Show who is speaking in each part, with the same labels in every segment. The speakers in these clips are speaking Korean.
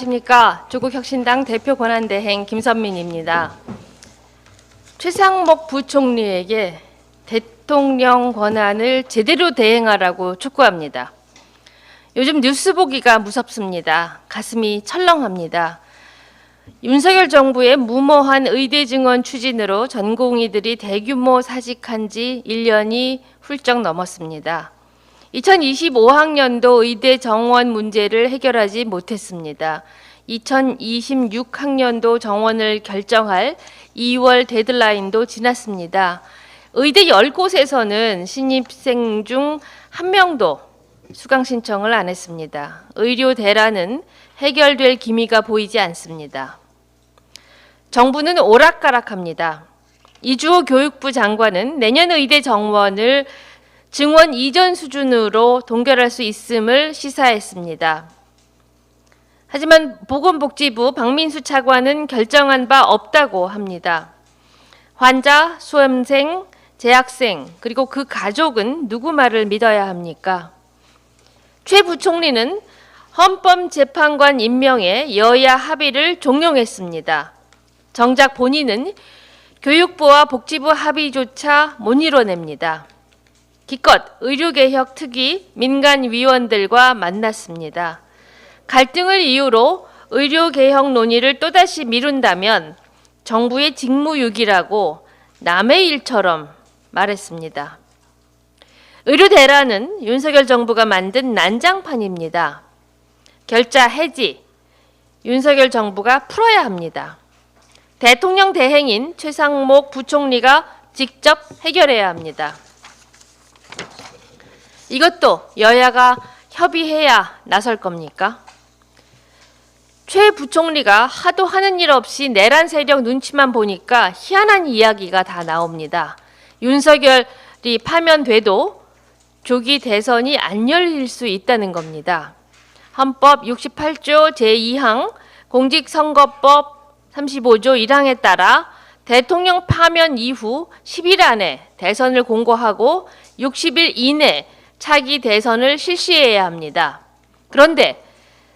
Speaker 1: 안녕하십니까. 조국혁신당 대표 권한대행 김선민입니다. 최상목 부총리에게 대통령 권한을 제대로 대행하라고 촉구합니다. 요즘 뉴스 보기가 무섭습니다. 가슴이 철렁합니다. 윤석열 정부의 무모한 의대 증원 추진으로 전공의들이 대규모 사직한 지 1년이 훌쩍 넘었습니다. 2025학년도 의대 정원 문제를 해결하지 못했습니다. 2026학년도 정원을 결정할 2월 데드라인도 지났습니다. 의대 10곳에서는 신입생 중 1명도 수강 신청을 안 했습니다. 의료 대란은 해결될 기미가 보이지 않습니다. 정부는 오락가락합니다. 이주호 교육부 장관은 내년 의대 정원을 증원 이전 수준으로 동결할 수 있음을 시사했습니다. 하지만 보건복지부 박민수 차관은 결정한 바 없다고 합니다. 환자, 수험생, 재학생, 그리고 그 가족은 누구 말을 믿어야 합니까? 최 부총리는 헌법재판관 임명에 여야 합의를 종용했습니다. 정작 본인은 교육부와 복지부 합의조차 못 이뤄냅니다. 기껏 의료개혁 특위 민간위원들과 만났습니다. 갈등을 이유로 의료개혁 논의를 또다시 미룬다면 정부의 직무유기라고 남의 일처럼 말했습니다. 의료 대란은 윤석열 정부가 만든 난장판입니다. 결자 해지, 윤석열 정부가 풀어야 합니다. 대통령 대행인 최상목 부총리가 직접 해결해야 합니다. 이것도 여야가 협의해야 나설 겁니까? 최 부총리가 하도 하는 일 없이 내란 세력 눈치만 보니까 희한한 이야기가 다 나옵니다. 윤석열이 파면돼도 조기 대선이 안 열릴 수 있다는 겁니다. 헌법 68조 제2항, 공직선거법 35조 1항에 따라 대통령 파면 이후 10일 안에 대선을 공고하고 60일 이내 차기 대선을 실시해야 합니다. 그런데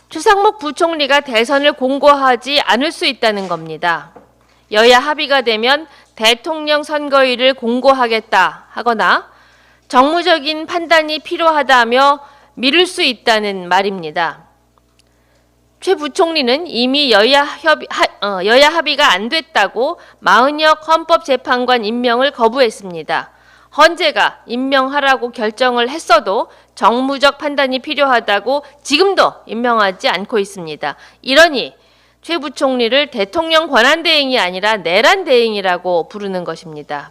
Speaker 1: 최상목 부총리가 대선을 공고하지 않을 수 있다는 겁니다. 여야 합의가 되면 대통령 선거일을 공고하겠다 하거나 정무적인 판단이 필요하다며 미룰 수 있다는 말입니다. 최 부총리는 이미 여야 합의가 안 됐다고 마은혁 헌법재판관 임명을 거부했습니다. 헌재가 임명하라고 결정을 했어도 정무적 판단이 필요하다고 지금도 임명하지 않고 있습니다. 이러니 최 부총리를 대통령 권한대행이 아니라 내란대행이라고 부르는 것입니다.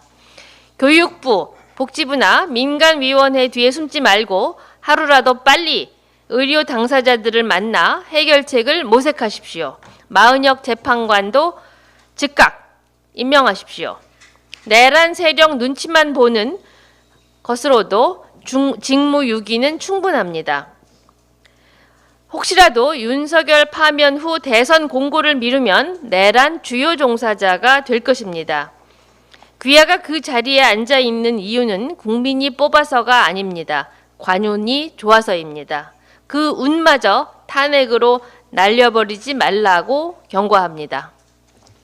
Speaker 1: 교육부, 복지부나 민간위원회 뒤에 숨지 말고 하루라도 빨리 의료 당사자들을 만나 해결책을 모색하십시오. 마은혁 재판관도 즉각 임명하십시오. 내란 세력 눈치만 보는 것으로도 직무유기는 충분합니다. 혹시라도 윤석열 파면 후 대선 공고를 미루면 내란 주요 종사자가 될 것입니다. 귀하가 그 자리에 앉아 있는 이유는 국민이 뽑아서가 아닙니다. 관운이 좋아서입니다. 그 운마저 탄핵으로 날려버리지 말라고 경고합니다.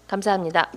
Speaker 1: 감사합니다.